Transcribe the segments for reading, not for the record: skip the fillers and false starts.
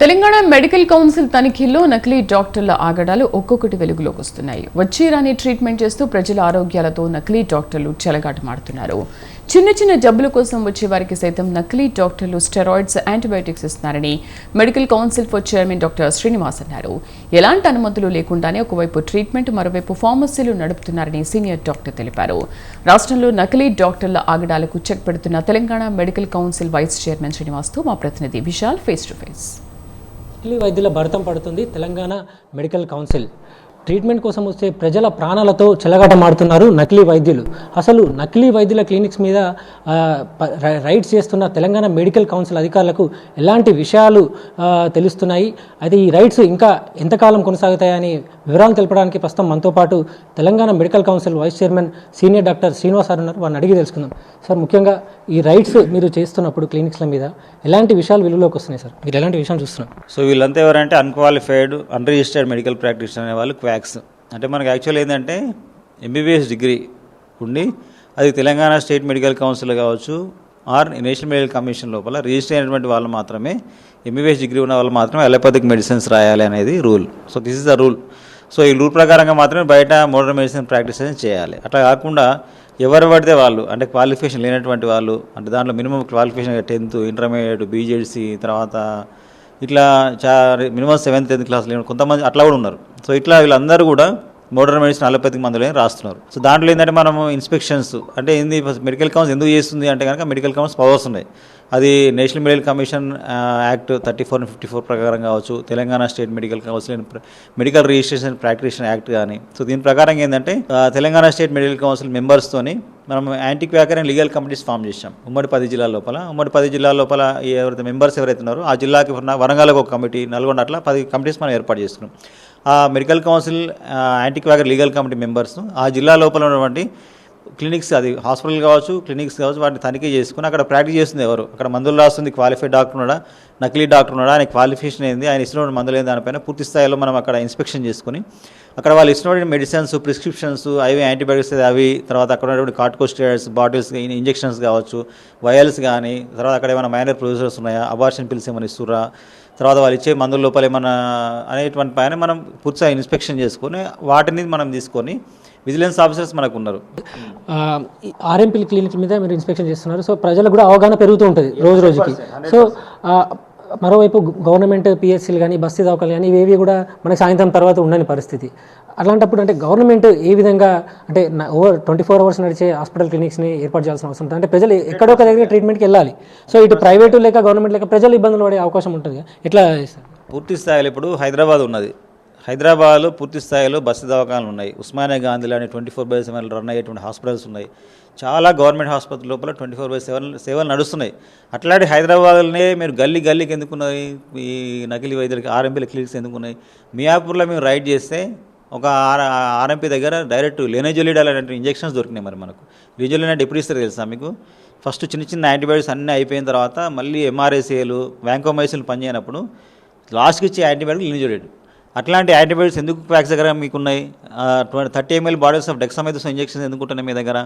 Telangana medical council తనిఖీల్లో నకిలీ డాక్టర్ల ఆగడాలు ఒక్కొక్కటి వెలుగులోకి వస్తున్నాయి. వచ్చీరాని ట్రీట్మెంట్ చేస్తూ ప్రజల ఆరోగ్యాలతో నకిలీ డాక్టర్లు చెలగాటమాడుతున్నారు. చిన్న చిన్న జబ్బుల కోసం వచ్చే వారికి సైతం నకిలీ డాక్టర్లు స్టెరాయిడ్స్, యాంటీబయాటిక్స్ ఇస్తున్నారని medical council for chairman doctor Srinivas అన్నారు. ఎలాంటి అనుమతులు లేకుండానే ఒకవైపు ట్రీట్మెంట్, మరోవైపు ఫార్మసీలు నడుపుతున్నారని సీనియర్ డాక్టర్ తెలిపారు. రాష్ట్రంలో నకిలీ డాక్టర్ల ఆగడాలకు చెక్ పెడుతున్న Telangana medical council vice chairman శ్రీనివాస్తో మా ప్రతినిధి విశాల్ ఫేస్ టు ఫేస్. నకిలీ వైద్యుల భరతం పడుతుంది తెలంగాణ మెడికల్ కౌన్సిల్. ట్రీట్మెంట్ కోసం వస్తే ప్రజల ప్రాణాలతో చెలగాటమాడుతున్నారు నకిలీ వైద్యులు. అసలు నకిలీ వైద్యుల క్లినిక్స్ మీద రైడ్స్ చేస్తున్న తెలంగాణ మెడికల్ కౌన్సిల్ అధికారులకు ఎలాంటి విషయాలు తెలుస్తున్నాయి, అయితే ఈ రైడ్స్ ఇంకా ఎంతకాలం కొనసాగుతాయని వివరాలు తెలపడానికి ప్రస్తుతం మనతో పాటు Telangana medical council vice chairman senior doctor Srinivas sir ఉన్నారు. వారిని అడిగి తెలుసుకుందాం. సార్, ముఖ్యంగా ఈ రైడ్స్ మీరు చేస్తున్నప్పుడు క్లినిక్స్ల మీద ఎలాంటి విషయాలు వెలుగులోకి వస్తున్నాయి సార్? మీరు ఎలాంటి విషయాలు చూస్తున్నారు? సో వీళ్ళంతా ఎవరంటే అన్క్వాలిఫైడ్, అన్రిజిస్టర్డ్ మెడికల్ ప్రాక్టీషనర్ అనే వాళ్ళు క్వాక్స్. అంటే మనకు యాక్చువల్ ఏంటంటే ఎంబీబీఎస్ డిగ్రీ ఉండి అది తెలంగాణ స్టేట్ మెడికల్ కౌన్సిల్ కావచ్చు ఆర్ నేషనల్ మెడికల్ కమిషన్ లోపల రిజిస్టర్ అయినటువంటి వాళ్ళు మాత్రమే, ఎంబీబీఎస్ డిగ్రీ ఉన్న వాళ్ళు మాత్రమే అలోపతిక్ మెడిసిన్స్ రాయాలి అనేది rule. So this is the rule. So ఈ రూల్ ప్రకారంగా మాత్రమే బయట మోడర్న్ మెడిసిన్ ప్రాక్టీస్ చేయాలి. అట్లా కాకుండా ఎవరు పడితే వాళ్ళు, అంటే క్వాలిఫికేషన్ లేనటువంటి వాళ్ళు, అంటే దాంట్లో minimum qualification 10th, intermediate, BZC, తర్వాత ఇట్లా మినిమం 7th, 10th క్లాస్ లేని కొంతమంది అట్లా కూడా ఉన్నారు. సో ఇట్లా వీళ్ళందరూ కూడా మోడర్న్ మెడిసిన్ అలోపతిక్ మందులే రాస్తున్నారు. సో దాంట్లో ఏంటంటే మనము ఇన్స్పెక్షన్స్ అంటే ఏంది, మెడికల్ కౌన్సిల్ ఎందుకు చేస్తుంది అంటే కనుక మెడికల్ కౌన్సిల్ పవర్స్ ఉన్నాయి. అది national medical commission act 34 and 54 ప్రకారం కావచ్చు, Telangana state medical council and medical registration practitioner act కానీ. సో దీని ప్రకారం ఏంటంటే తెలంగాణ స్టేట్ మెడికల్ కౌన్సిల్ మెంబర్స్తోని మనం anti quacker and legal committees form చేసాం. ఉమ్మడి 10 జిల్లాల లోపల. ఉమ్మడి 10 జిల్లాల లోపల ఎవరైతే మెంబర్స్ ఎవరైతే ఉన్నారో ఆ జిల్లాకి వరంగల్కి ఒక కమిటీ, నల్గొండ, అట్లా 10 కమిటీస్ మనం ఏర్పాటు చేసుకున్నాం. ఆ medical council anti Quaker legal committee members ఆ జిల్లా లోపల ఉన్నటువంటి క్లినిక్స్, అది హాస్పిటల్ కావచ్చు, క్లినిక్స్ కావచ్చు, వాటిని తనిఖీ చేసుకుని అక్కడ ప్రాక్టీస్ చేస్తుంది ఎవరు, అక్కడ మందులు రాస్తుంది క్వాలిఫైడ్ డాక్టర్ ఉన్నాడా, నకిలీ డాక్టర్ ఉన్నాడా, ఆయన క్వాలిఫికేషన్ ఏంది, ఆయన ఇస్తున్న మందులు ఏంది, దానిపైన పూర్తి స్థాయిలో మనం అక్కడ ఇన్స్పెక్షన్ చేసుకుని అక్కడ వాళ్ళు ఇస్తున్న మెడిసిన్స్, ప్రిస్క్రిప్షన్స్, అవి యాంటీబయాటిక్స్ అవి, తర్వాత అక్కడ ఉన్నటువంటి కార్టికోస్టెరాయిడ్స్ బాటిల్స్, ఇంజెక్షన్స్ కావచ్చు, వయల్స్ కానీ, తర్వాత అక్కడ ఏమైనా మైనర్ ప్రొసీజర్స్ ఉన్నాయా, అబార్షన్ పిల్స్ ఏమైనా ఇస్తుర్రా, తర్వాత వాళ్ళు ఇచ్చే మందుల లోపల ఏమైనా అనేటువంటి పైన మనం పూర్తిగా ఇన్స్పెక్షన్ చేసుకొని వాటిని మనం తీసుకొని విజిలెన్స్ ఆఫీసర్స్ మనకు ఉన్నారు. ఆర్ఎంపీ క్లినిక్ మీద మీరు ఇన్స్పెక్షన్ చేస్తున్నారు. సో ప్రజలకు కూడా అవగాహన పెరుగుతూ ఉంటుంది రోజు రోజుకి. సో మరోవైపు గవర్నమెంట్ పిహెచ్సీలు కానీ, బస్తీ దవాఖానాలు కానీ, ఇవేవి కూడా మనకి సాయంత్రం తర్వాత ఉండని పరిస్థితి. అట్లాంటప్పుడు అంటే గవర్నమెంట్ ఏ విధంగా, అంటే 24 hours నడిచే హాస్పిటల్ క్లినిక్స్ని ఏర్పాటు చేయాల్సిన అవసరం ఉంటుంది. అంటే ప్రజలు ఎక్కడో ఒక దగ్గర ట్రీట్మెంట్కి వెళ్ళాలి. సో ఇటు ప్రైవేటు లేక గవర్నమెంట్ లేక ప్రజలు ఇబ్బందులు పడే అవకాశం ఉంటుంది. ఎట్లా సార్? పూర్తి స్థాయిలో ఇప్పుడు హైదరాబాద్ ఉన్నది. హైదరాబాద్లో పూర్తి స్థాయిలో బస్సు దవాఖానాలు ఉన్నాయి. ఉస్మానియా గాంధీలో 24/7 రన్ అయ్యేటువంటి హాస్పిటల్స్ ఉన్నాయి. చాలా గవర్నమెంట్ హాస్పిటల్ లోపల 24/7 సేవలు నడుస్తున్నాయి. అట్లాంటి హైదరాబాద్లోనే మీరు గల్లీ గల్లీకి ఎందుకున్నాయి ఈ నకిలీ వైద్యులకి, ఆర్ఎంపీల క్లినిక్స్ ఎందుకున్నాయి? మియాపూర్లో మేము రైడ్ చేస్తే ఒక ఆర్ఎంపీ దగ్గర డైరెక్ట్ లెనోజోలిడాల్ అనేటువంటి ఇంజెక్షన్స్ దొరికినాయి. మరి మనకు రిజోలిన్ అంటే ఎప్పుడు ఇస్తారు తెలుసా మీకు? ఫస్ట్ చిన్న చిన్న యాంటీబయాటిక్స్ అన్నీ అయిపోయిన తర్వాత మళ్ళీ ఎంఆర్ఐసీలు, వ్యాంకోమైసిన్లు పనిచేయనప్పుడు లాస్ట్కి ఇచ్చే యాంటీబయాటిక్ లెనోజోలిడ్. అట్లాంటి యాంటీబయాటిక్స్ ఎందుకు క్వాక్స్ దగ్గర మీకున్నాయి? 30 ml bottles of dexamethasone injections ఎందుకుంటున్నాయి మీ దగ్గర?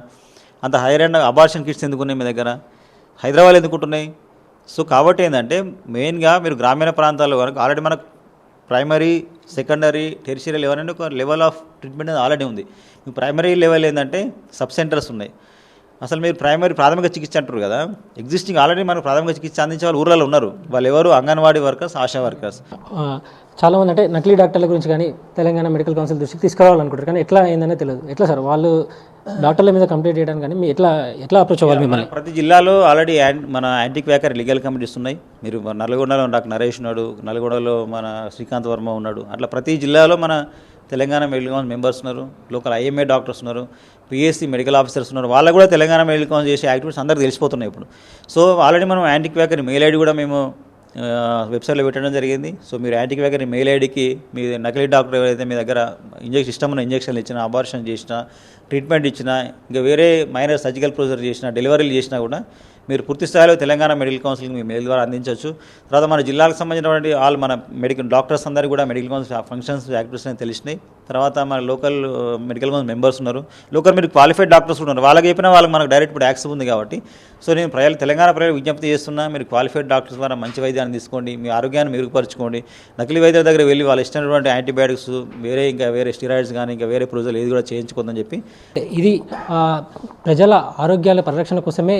అంత హైర్ అండ్ అబార్షన్ కిట్స్ ఎందుకున్నాయి మీ దగ్గర? హైదరాబాద్ ఎందుకుంటున్నాయి? సో కాబట్టి ఏంటంటే మెయిన్గా మీరు గ్రామీణ ప్రాంతాల్లో కనుక ఆల్రెడీ మనకు ప్రైమరీ, సెకండరీ, టెరిషరీ లెవెల్ అనేది ఒక లెవెల్ ఆఫ్ ట్రీట్మెంట్ అనేది ఆల్రెడీ ఉంది. మీ ప్రైమరీ లెవెల్ ఏంటంటే సబ్ సెంటర్స్ ఉన్నాయి. అసలు మీరు ప్రాథమిక చికిత్స అంటారు కదా, ఎగ్జిస్టింగ్ ఆల్రెడీ మనకు ప్రాథమిక చికిత్స అందించే వాళ్ళు ఊర్లలో ఉన్నారు. వాళ్ళు ఎవరు? Anganwadi workers, ASHA workers. చాలామంది అంటే నకిలీ డాక్టర్ల గురించి కానీ తెలంగాణ మెడికల్ కౌన్సిల్ దృష్టికి తీసుకురావాలనుకుంటారు, కానీ ఎట్లా అయిందనే తెలియదు. ఎట్లా సార్ వాళ్ళు డాక్టర్ల మీద కంప్లైంట్ చేయడానికి కానీ ఎట్లా అప్రోచ్ అవ్వాలి మిమ్మల్ని? ప్రతి జిల్లాలో ఆల్రెడీ మన యాంటీ క్వాకర్ లీగల్ కమిటీస్ ఉన్నాయి. మీరు నల్గొండలో డాక్టర్ నరేష్ ఉన్నాడు, నల్గొండలో మన శ్రీకాంత్ వర్మ ఉన్నాడు. అట్లా ప్రతి జిల్లాలో మన తెలంగాణ మెడికల్ కౌన్సిల్ మెంబర్స్ ఉన్నారు, లోకల్ ఐఎంఏ డాక్టర్స్ ఉన్నారు, పిఎస్సీ మెడికల్ ఆఫీసర్స్ ఉన్నారు. వాళ్ళకు కూడా తెలంగాణ మెడికల్ కౌన్సిల్ చేసే యాక్టివిటీస్ అందరికీ తెలిసిపోతున్నాయి ఇప్పుడు. సో ఆల్రెడీ మనం యాంటీ క్వాకర్ మెయిల్ ఐడి కూడా మేము వెబ్సైట్లో పెట్టడం జరిగింది. సో మీరు యాంటీ క్వాకర్ మెయిల్ ఐడికి మీ నకిలీ డాక్టర్ ఎవరైతే మీ దగ్గర ఇష్టమైన ఇంజక్షన్లు ఇచ్చినా, అబార్షన్ చేసినా, ట్రీట్మెంట్ ఇచ్చినా, ఇంకా వేరే మైనర్ సర్జికల్ ప్రొసీజర్ చేసినా, డెలివరీలు చేసినా కూడా మీరు పూర్తి స్థాయిలో తెలంగాణ మెడికల్ కౌన్సిల్కి మీ మెయిల్ ద్వారా అందించవచ్చు. తర్వాత మన జిల్లాకు సంబంధించినటువంటి ఆల్ మన మెడికల్ డాక్టర్స్ అందరికీ కూడా మెడికల్ కౌన్సిల్ ఫంక్షన్స్ యాక్టివిటీస్ అని తెలిసినాయి. తర్వాత మన లోకల్ మెడికల్ కౌన్సిల్ మెంబర్స్ ఉన్నారు, లోకల్ మీరు క్వాలిఫైడ్ డాక్టర్స్ ఉన్నారు. వాళ్ళకి చెప్పినా వాళ్ళకి మనకు డైరెక్ట్ ఇప్పుడు యాక్సెస్ ఉంది కాబట్టి సో నేను తెలంగాణ ప్రజలకు విజ్ఞప్తి చేస్తున్నా, మీరు క్వాలిఫైడ్ డాక్టర్స్ ద్వారా మంచి వైద్యాన్ని తీసుకోండి, మీ ఆరోగ్యాన్ని మెరుగుపరచుకోండి. నకిలీ వైద్యుల దగ్గర వెళ్ళి వాళ్ళు ఇష్టమైనటువంటి యాంటీబయాటిక్స్ వేరే స్టిరాయిడ్స్ కానీ ఇంకా వేరే ప్రొసీజర్ ఏది కూడా చేయించుకోదని చెప్పి ఇది ప్రజల ఆరోగ్యాల పరిరక్షణ కోసమే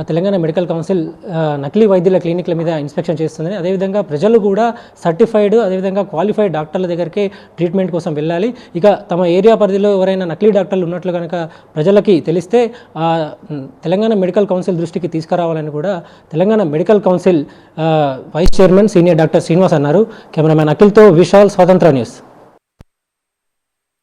తెలంగాణ మెడికల్ కౌన్సిల్ నకిలీ వైద్యుల క్లినిక్ల మీద ఇన్స్పెక్షన్ చేస్తుందని, అదేవిధంగా ప్రజలు కూడా సర్టిఫైడ్ అదేవిధంగా క్వాలిఫైడ్ డాక్టర్ల దగ్గరికే ట్రీట్మెంట్ కోసం వెళ్ళాలి. ఇక తమ ఏరియా పరిధిలో ఎవరైనా నకిలీ డాక్టర్లు ఉన్నట్లు కనుక ప్రజలకి తెలిస్తే తెలంగాణ మెడికల్ కౌన్సిల్ దృష్టికి తీసుకురావాలని కూడా Telangana medical council vice chairman senior doctor Srinivas అన్నారు. కెమెరామ్యాన్ అఖిల్తో విశాల్, స్వతంత్ర న్యూస్.